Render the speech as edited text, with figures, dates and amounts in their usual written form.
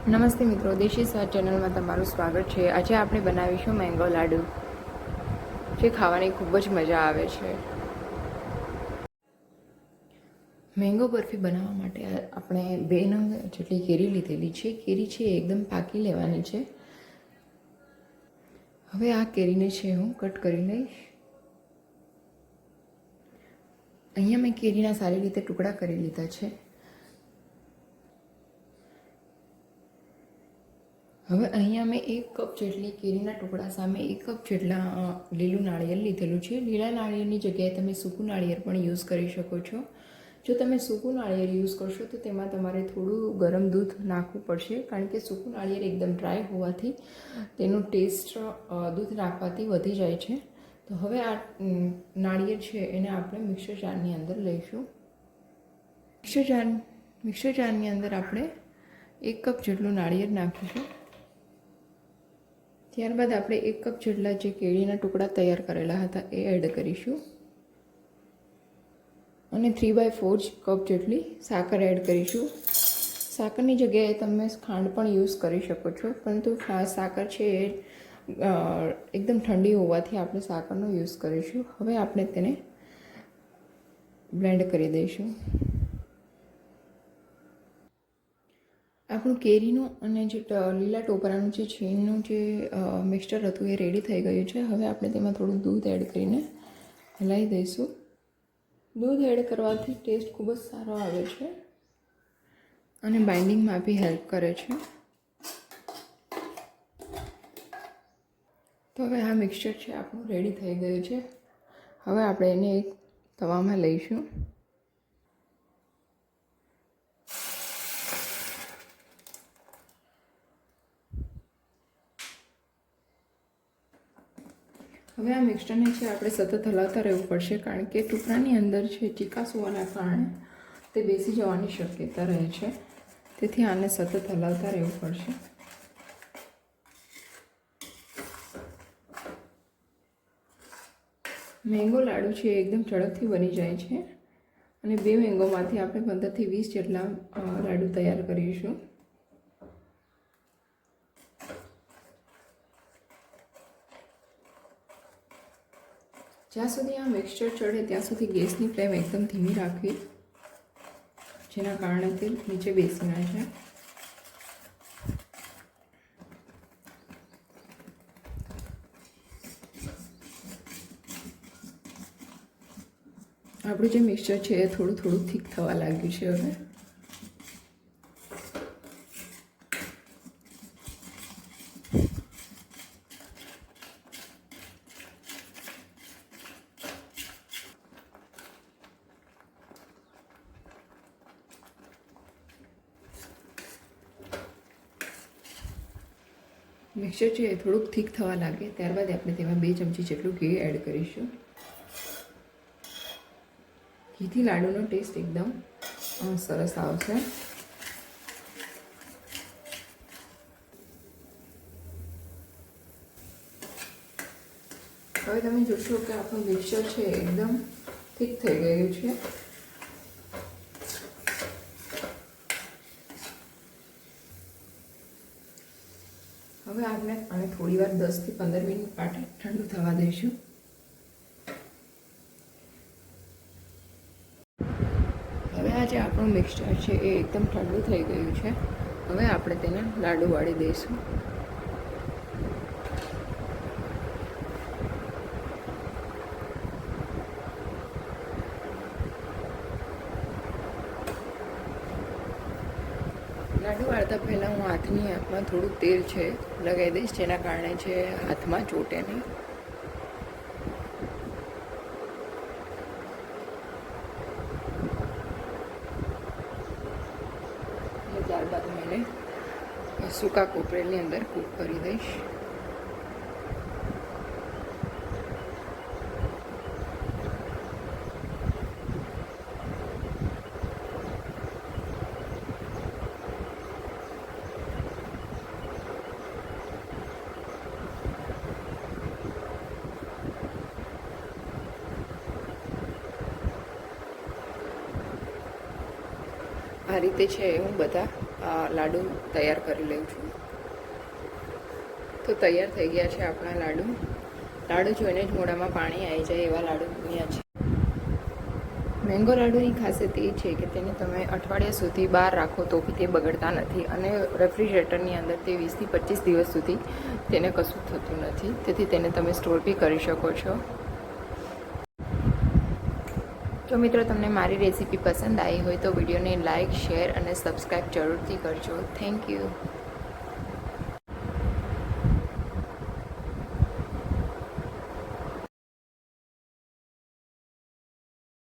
નમસ્તે મિત્રો, દેશી સ્વાદ ચેનલમાં તમારું સ્વાગત છે। આજે આપણે બનાવીશું મેંગો લાડુ, જે ખાવાની ખૂબ જ મજા આવે છે। મેંગો બરફી બનાવવા માટે આપણે 2 નંગ જેટલી કેરી લીધેલી છે। કેરી છે એકદમ પાકી લેવાની છે। હવે આ કેરીને છે હું કટ કરી લઈશ। અહીંયા મેં કેરીના સારી રીતે ટુકડા કરી લીધા છે। હવે અહીંયા મેં 1 કપ જેટલી કેરીના ટુકડા સામે 1 કપ જેટલા લીલું નાળિયેર લીધેલું છે। લીલા નાળિયેરની જગ્યાએ તમે સૂકું નાળિયેર પણ યુઝ કરી શકો છો। જો તમે સૂકું નાળિયેર યુઝ કરશો તો તેમાં તમારે થોડું ગરમ દૂધ નાખવું પડશે, કારણ કે સૂકું નાળિયેર એકદમ ડ્રાય હોવાથી તેનો ટેસ્ટ દૂધ નાખવાથી વધી જાય છે। તો હવે આ નાળિયેર છે એને આપણે મિક્સર જારની અંદર લઈશું। મિક્સર જારની અંદર આપણે 1 કપ જેટલું નાળિયેર નાખીશું। ત્યારબાદ આપણે 1 કપ જેટલા જે કેળીના ટુકડા તૈયાર કરેલા હતા એ એડ કરીશું અને 3/4 કપ જેટલી સાકર એડ કરીશું। સાકરની જગ્યાએ તમે ખાંડ પણ યુઝ કરી શકો છો, પરંતુ સાકર છે એ એકદમ ઠંડી હોવાથી આપણે સાકરનો યુઝ કરીશું। હવે આપણે તેને બ્લેન્ડ કરી દઈશું। આપણું કેરીનું અને જે લીલા ટોપરાનું જે છીણનું જે મિક્સચર હતું એ રેડી થઈ ગયું છે। હવે આપણે તેમાં થોડું દૂધ એડ કરીને હલાવી દઈશું। દૂધ એડ કરવાથી ટેસ્ટ ખૂબ જ સારો આવે છે અને બાઇન્ડિંગમાં બી હેલ્પ કરે છે। તો હવે આ મિક્સચર છે આપણું રેડી થઈ ગયું છે। હવે આપણે એને એક તવામાં લઈશું। હવે આ મિક્સચરને છે આપણે સતત હલાવતા રહેવું પડશે, કારણ કે ટુકડાની અંદર છે ચીકાશ હોવાના કારણે તે બેસી જવાની શક્યતા રહે છે। તેથી આને સતત હલાવતા રહેવું પડશે। મેંગો લાડુ છે એકદમ ઝડપથી બની જાય છે અને 2 મેંગોમાંથી આપણે 15 થી 20 જેટલા લાડુ તૈયાર કરીશું। જ્યાં સુધી આ મિક્સચર ચડે ત્યાં સુધી ગેસની ફ્લેમ એકદમ ધીમી રાખવી, જેના કારણે તે નીચે બેસી ના જાય। આપણું જે મિક્સચર છે એ થોડું થીક થવા લાગ્યું છે। હવે મિક્સચર છે એ થોડુંક થીક થવા લાગે ત્યારબાદ આપણે તેમાં 2 ચમચી જેટલું ઘી એડ કરીશું। ઘીથી લાડુનો ટેસ્ટ એકદમ સરસ આવશે। હવે તમે જોશો કે આપણું મિક્સચર છે એકદમ થીક થઈ ગયું છે। હવે આપણે આને થોડીવાર 10 થી 15 મિનિટ માટે ઠંડુ થવા દઈશું। હવે આ જે આપણું મિક્સચર છે એ એકદમ ઠંડુ થઈ ગયું છે। હવે આપણે તેને લાડુ વાળી દઈશું। લાડુ વાળતા પહેલાં હું હાથની આંખમાં થોડું તેલ છે લગાવી દઈશ, જેના કારણે છે હાથમાં ચોટે નહીં। અને ત્યારબાદ હું એને સૂકા કોપરેલની અંદર કૂક કરી દઈશ। આ રીતે છે હું બધા લાડુ તૈયાર કરી લઉં છું. તો તૈયાર થઈ ગયા છે આપણા લાડુ. લાડુ જોઈને જ મોઢામાં પાણી આવી જાય એવા લાડુ બન્યા છે. મેંગો લાડુની ખાસિયત એ છે કે તેને તમે અઠવાડિયા સુધી બહાર રાખો તો બી તે બગડતા નથી અને રેફ્રિજરેટરની અંદર તે 20 થી 25 દિવસ સુધી તેને કશું થતું નથી. તેથી તેને તમે સ્ટોર બી કરી શકો છો. તો મિત્રો, તમને મારી રેસીપી પસંદ આવી હોય તો વિડીયોને લાઇક, શેર અને સબસ્ક્રાઈબ જરૂરથી કરજો. Thank you.